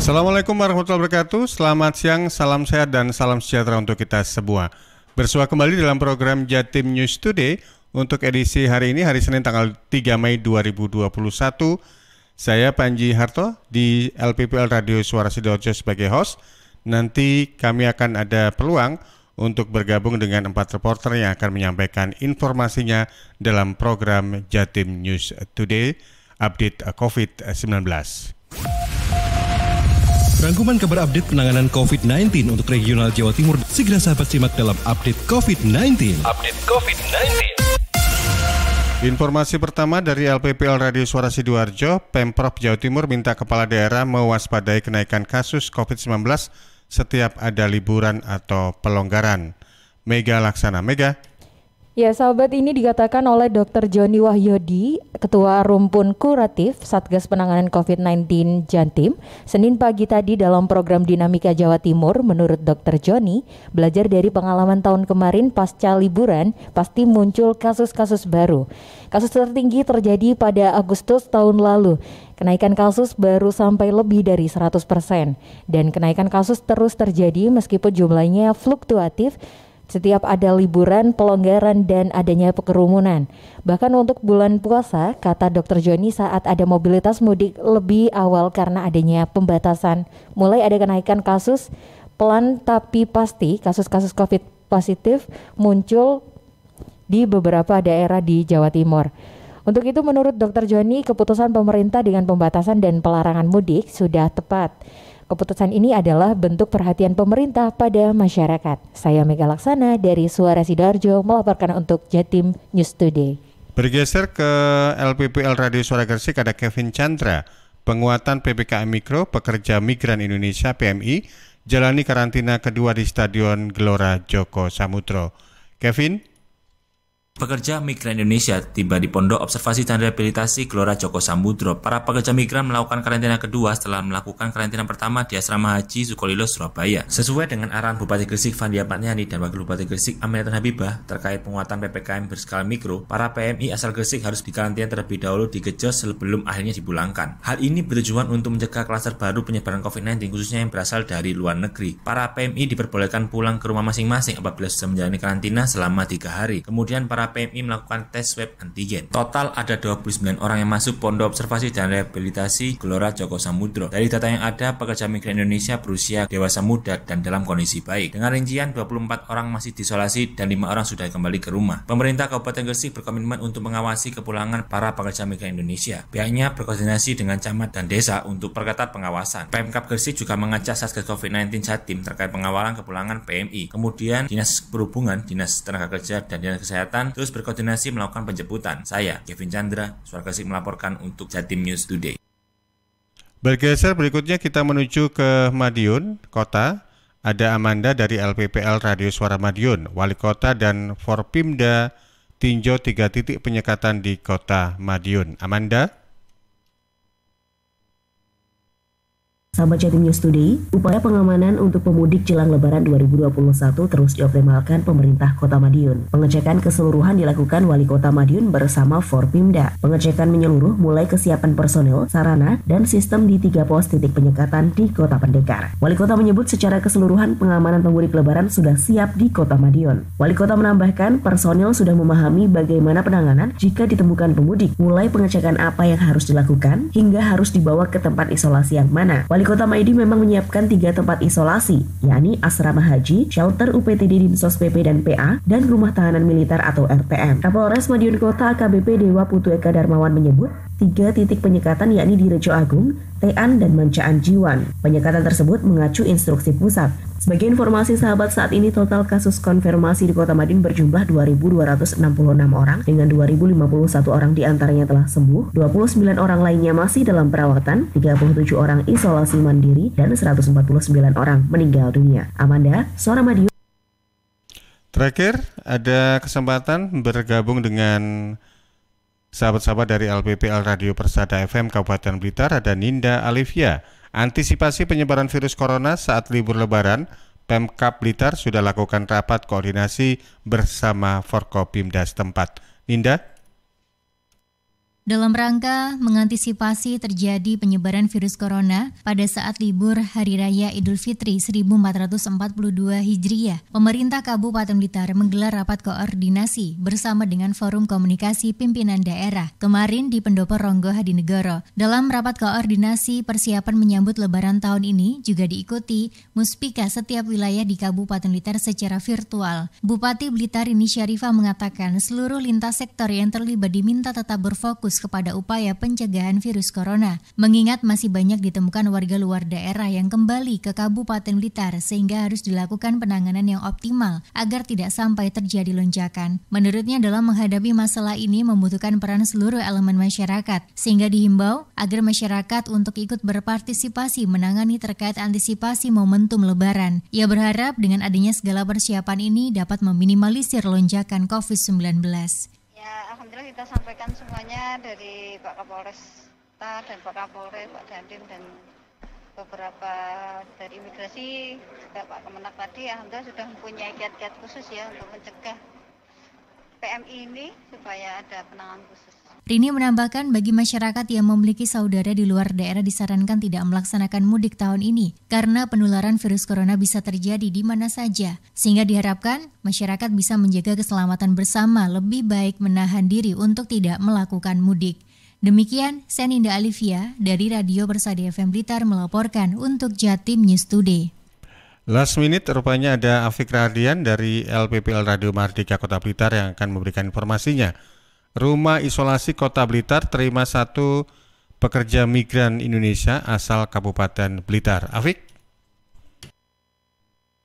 Assalamualaikum warahmatullahi wabarakatuh. Selamat siang, salam sehat dan salam sejahtera untuk kita semua. Bersua kembali dalam program Jatim News Today untuk edisi hari ini, hari Senin tanggal 3 Mei 2021. Saya Panji Harto di LPPL Radio Suara Sidoarjo sebagai host. Nanti kami akan ada peluang untuk bergabung dengan 4 reporter yang akan menyampaikan informasinya dalam program Jatim News Today update COVID-19. Rangkuman kabar update penanganan COVID-19 untuk regional Jawa Timur segera sahabat simak dalam update COVID-19. Informasi pertama dari LPPL Radio Suara Sidoarjo, Pemprov Jawa Timur minta kepala daerah mewaspadai kenaikan kasus COVID-19 setiap ada liburan atau pelonggaran. Mega Laksana, Mega. Ya, sahabat, ini dikatakan oleh Dr. Joni Wahyudi, Ketua Rumpun Kuratif Satgas Penanganan COVID-19 Jatim, Senin pagi tadi dalam program Dinamika Jawa Timur. Menurut Dr. Joni, belajar dari pengalaman tahun kemarin pasca liburan, pasti muncul kasus-kasus baru. Kasus tertinggi terjadi pada Agustus tahun lalu. Kenaikan kasus baru sampai lebih dari 100%. Dan kenaikan kasus terus terjadi meskipun jumlahnya fluktuatif setiap ada liburan, pelonggaran, dan adanya kerumunan. Bahkan untuk bulan puasa, kata Dr. Joni, saat ada mobilitas mudik lebih awal karena adanya pembatasan, mulai ada kenaikan kasus, pelan tapi pasti kasus-kasus COVID positif muncul di beberapa daerah di Jawa Timur. Untuk itu menurut Dr. Joni, keputusan pemerintah dengan pembatasan dan pelarangan mudik sudah tepat. Keputusan ini adalah bentuk perhatian pemerintah pada masyarakat. Saya Mega Laksana dari Suara Sidoarjo melaporkan untuk Jatim News Today. Bergeser ke LPPL Radio Suara Gresik, ada Kevin Chandra. Penguatan PPKM Mikro Pekerja Migran Indonesia PMI jalani karantina kedua di Stadion Gelora Joko Samudro. Kevin. Pekerja migran Indonesia tiba di Pondok Observasi dan Rehabilitasi Gelora Joko Samudro. Para pekerja migran melakukan karantina kedua setelah melakukan karantina pertama di Asrama Haji Sukolilo, Surabaya. Sesuai dengan arahan Bupati Gresik Fandi Ahmad-Yani dan Wakil Bupati Gresik Aminatun Habibah terkait penguatan PPKM berskala mikro, para PMI asal Gresik harus dikarantina terlebih dahulu di Gejos sebelum akhirnya dipulangkan. Hal ini bertujuan untuk mencegah klaster baru penyebaran COVID-19 khususnya yang berasal dari luar negeri. Para PMI diperbolehkan pulang ke rumah masing-masing apabila sudah menjalani karantina selama 3 hari. Kemudian para PMI melakukan tes swab antigen. Total ada 29 orang yang masuk Pondok Observasi dan Rehabilitasi Gelora Joko Samudro. Dari data yang ada, pekerja migran Indonesia berusia dewasa muda dan dalam kondisi baik. Dengan rincian 24 orang masih diisolasi dan 5 orang sudah kembali ke rumah. Pemerintah Kabupaten Gresik berkomitmen untuk mengawasi kepulangan para pekerja migran Indonesia. Pihaknya berkoordinasi dengan camat dan desa untuk perketat pengawasan. Pemkab Gresik juga mengajak Satgas COVID-19 Jatim terkait pengawalan kepulangan PMI. Kemudian Dinas Perhubungan, Dinas Tenaga Kerja, dan Dinas Kesehatan terus berkoordinasi melakukan penjemputan. Saya, Kevin Chandra, Suara Gresik melaporkan untuk Jatim News Today. Bergeser berikutnya kita menuju ke Madiun, kota. Ada Amanda dari LPPL Radio Suara Madiun. Wali Kota dan Forpimda tinjau 3 titik penyekatan di kota Madiun. Amanda. Sahabat Jatim News Today, upaya pengamanan untuk pemudik jelang Lebaran 2021 terus dioptimalkan pemerintah Kota Madiun. Pengecekan keseluruhan dilakukan Wali Kota Madiun bersama Forpimda. Pengecekan menyeluruh mulai kesiapan personel, sarana, dan sistem di 3 pos titik penyekatan di Kota Pendekar. Wali Kota menyebut secara keseluruhan pengamanan pemudik Lebaran sudah siap di Kota Madiun. Wali Kota menambahkan personel sudah memahami bagaimana penanganan jika ditemukan pemudik, mulai pengecekan apa yang harus dilakukan hingga harus dibawa ke tempat isolasi yang mana. Wali Kota Maidi memang menyiapkan 3 tempat isolasi, yakni Asrama Haji, Shelter UPTD Dinsos PP dan PA, dan Rumah Tahanan Militer atau RTM. Kapolres Madiun Kota AKBP Dewa Putu Eka Darmawan menyebut 3 titik penyekatan yakni di Rejo Agung, Tean, dan Mancaan Jiwan. Penyekatan tersebut mengacu instruksi pusat. Sebagai informasi sahabat, saat ini total kasus konfirmasi di Kota Madiun berjumlah 2.266 orang dengan 2.051 orang diantaranya telah sembuh, 29 orang lainnya masih dalam perawatan, 37 orang isolasi mandiri, dan 149 orang meninggal dunia. Amanda, Suara Madiun. Terakhir, ada kesempatan bergabung dengan sahabat-sahabat dari LPPL Radio Persada FM Kabupaten Blitar, ada Ninda Alivia. Antisipasi penyebaran virus corona saat libur Lebaran, Pemkab Blitar sudah lakukan rapat koordinasi bersama Forkopimda setempat. Ninda? Dalam rangka mengantisipasi terjadi penyebaran virus corona pada saat libur Hari Raya Idul Fitri 1442 Hijriah, pemerintah Kabupaten Blitar menggelar rapat koordinasi bersama dengan Forum Komunikasi Pimpinan Daerah kemarin di Pendopo Ronggo Hadinegoro. Dalam rapat koordinasi persiapan menyambut Lebaran tahun ini juga diikuti muspika setiap wilayah di Kabupaten Blitar secara virtual. Bupati Blitar Rini Syarifah mengatakan seluruh lintas sektor yang terlibat diminta tetap berfokus kepada upaya pencegahan virus corona, mengingat masih banyak ditemukan warga luar daerah yang kembali ke Kabupaten Blitar sehingga harus dilakukan penanganan yang optimal agar tidak sampai terjadi lonjakan. Menurutnya dalam menghadapi masalah ini membutuhkan peran seluruh elemen masyarakat, sehingga dihimbau agar masyarakat untuk ikut berpartisipasi menangani terkait antisipasi momentum Lebaran. Ia berharap dengan adanya segala persiapan ini dapat meminimalisir lonjakan COVID-19. Alhamdulillah kita sampaikan semuanya dari Pak Kapolres dan Pak Kapolres, Pak Dandim dan beberapa dari imigrasi, juga Pak Kemenak tadi, alhamdulillah sudah mempunyai kiat-kiat khusus ya untuk mencegah PMI ini supaya ada penanganan khusus. Rini menambahkan bagi masyarakat yang memiliki saudara di luar daerah disarankan tidak melaksanakan mudik tahun ini karena penularan virus corona bisa terjadi di mana saja, sehingga diharapkan masyarakat bisa menjaga keselamatan bersama, lebih baik menahan diri untuk tidak melakukan mudik. Demikian, Seninda Alivia dari Radio Persada FM Blitar melaporkan untuk Jatim News Today. Last minute rupanya ada Afik Radian dari LPPL Radio Mardika Kota Blitar yang akan memberikan informasinya. Rumah Isolasi Kota Blitar terima 1 pekerja migran Indonesia asal Kabupaten Blitar. Afik?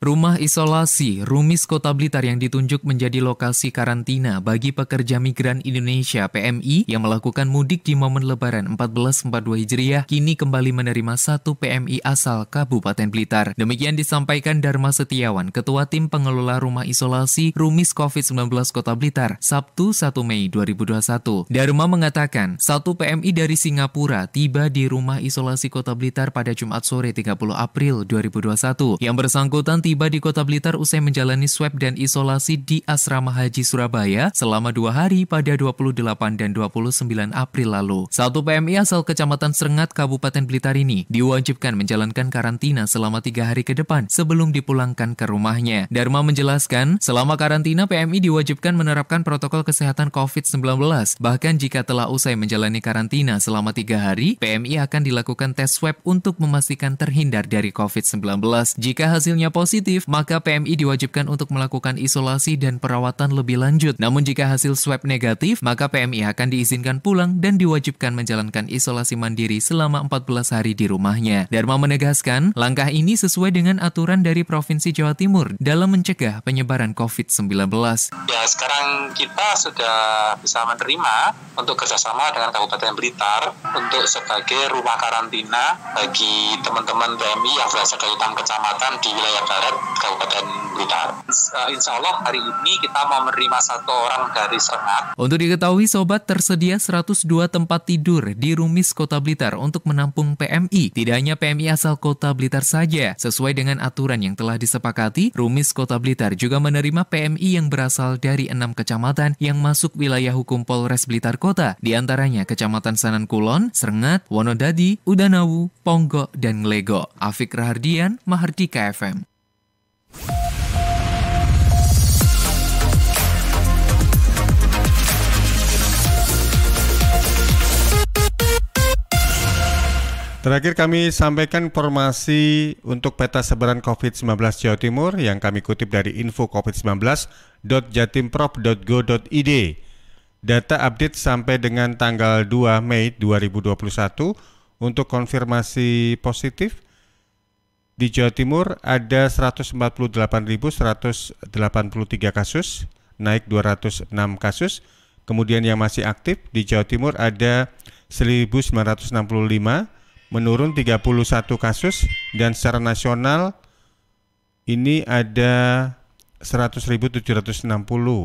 Rumah isolasi Rumis Kota Blitar yang ditunjuk menjadi lokasi karantina bagi pekerja migran Indonesia PMI yang melakukan mudik di momen Lebaran 1442 Hijriah kini kembali menerima 1 PMI asal Kabupaten Blitar. Demikian disampaikan Dharma Setiawan, Ketua Tim Pengelola Rumah Isolasi Rumis COVID-19 Kota Blitar, Sabtu 1 Mei 2021. Dharma mengatakan 1 PMI dari Singapura tiba di Rumah Isolasi Kota Blitar pada Jumat sore 30 April 2021. Yang bersangkutan tiba di Kota Blitar usai menjalani swab dan isolasi di Asrama Haji Surabaya selama 2 hari pada 28 dan 29 April lalu. 1 PMI asal Kecamatan Srengat, Kabupaten Blitar ini diwajibkan menjalankan karantina selama 3 hari ke depan sebelum dipulangkan ke rumahnya. Dharma menjelaskan, selama karantina PMI diwajibkan menerapkan protokol kesehatan COVID-19. Bahkan jika telah usai menjalani karantina selama 3 hari, PMI akan dilakukan tes swab untuk memastikan terhindar dari COVID-19. Jika hasilnya positif, maka PMI diwajibkan untuk melakukan isolasi dan perawatan lebih lanjut. Namun jika hasil swab negatif, maka PMI akan diizinkan pulang dan diwajibkan menjalankan isolasi mandiri selama 14 hari di rumahnya. Dharma menegaskan, langkah ini sesuai dengan aturan dari Provinsi Jawa Timur dalam mencegah penyebaran COVID-19. Ya, sekarang kita sudah bisa menerima untuk kerjasama dengan Kabupaten Blitar untuk sebagai rumah karantina bagi teman-teman PMI yang berasal dari 6 kecamatan di wilayah barat Kabupaten Blitar. Insya Allah hari ini kita mau menerima 1 orang dari Srengat. Untuk diketahui sobat, tersedia 102 tempat tidur di Rumis Kota Blitar untuk menampung PMI. Tidak hanya PMI asal Kota Blitar saja, sesuai dengan aturan yang telah disepakati, Rumis Kota Blitar juga menerima PMI yang berasal dari 6 kecamatan yang masuk wilayah hukum Polres Blitar Kota, di antaranya Kecamatan Sanan Kulon, Srengat, Wonodadi, Udanawu, Ponggok, dan Nglego. Afik Rahardian, Mahardika FM. Terakhir kami sampaikan informasi untuk peta sebaran COVID-19 Jawa Timur yang kami kutip dari info covid19.jatimprov.go.id. Data update sampai dengan tanggal 2 Mei 2021 untuk konfirmasi positif di Jawa Timur ada 148.183 kasus, naik 206 kasus. Kemudian yang masih aktif di Jawa Timur ada 1.965, menurun 31 kasus, dan secara nasional ini ada 100.760,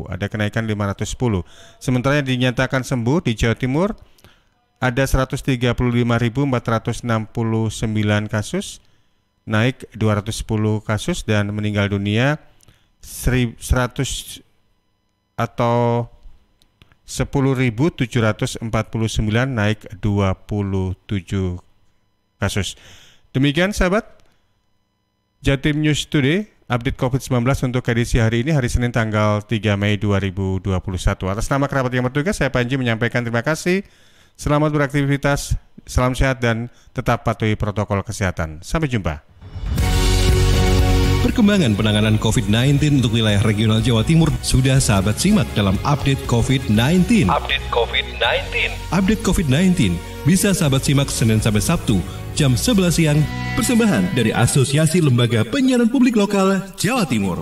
ada kenaikan 510. Sementara yang dinyatakan sembuh di Jawa Timur ada 135.469 kasus, naik 210 kasus, dan meninggal dunia 100 atau 10.749 naik 27 kasus. Demikian sahabat Jatim News Today, update COVID-19 untuk edisi hari ini, hari Senin tanggal 3 Mei 2021. Atas nama kerabat yang bertugas, saya Panji menyampaikan terima kasih. Selamat beraktivitas, salam sehat dan tetap patuhi protokol kesehatan. Sampai jumpa. Perkembangan penanganan COVID-19 untuk wilayah regional Jawa Timur sudah sahabat simak dalam update COVID-19. Update COVID-19 bisa sahabat simak Senin sampai Sabtu jam 11 siang, persembahan dari Asosiasi Lembaga Penyiaran Publik Lokal Jawa Timur.